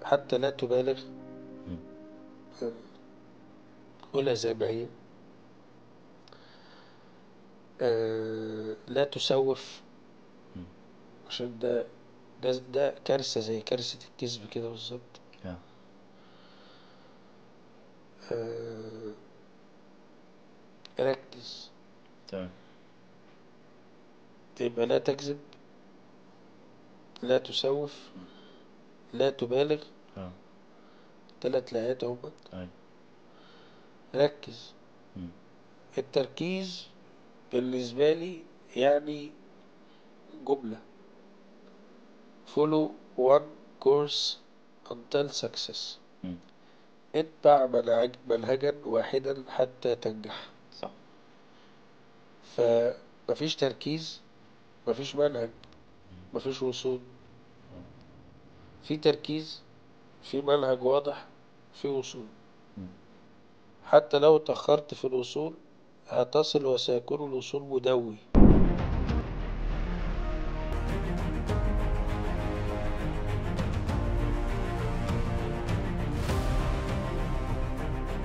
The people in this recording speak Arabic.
حتى لا تبالغ ولا زي ما هي. لا تسوف، عشان ده كارثة زي كارثة الكذب كده بالظبط. آه، ركز. تمام. يبقى لا تكذب، لا تسوف، لا تبالغ. 3 لاءات اهمت. أيوة. ركز. التركيز بالنسبة لي يعني جملة: follow one course until success. اتبع منهجا واحدا حتى تنجح. صح. فمفيش تركيز، مفيش منهج، مفيش وصول. في تركيز، في منهج واضح، في وصول. حتى لو اتأخرت في الوصول هتصل، وسيكون الوصول مدوي.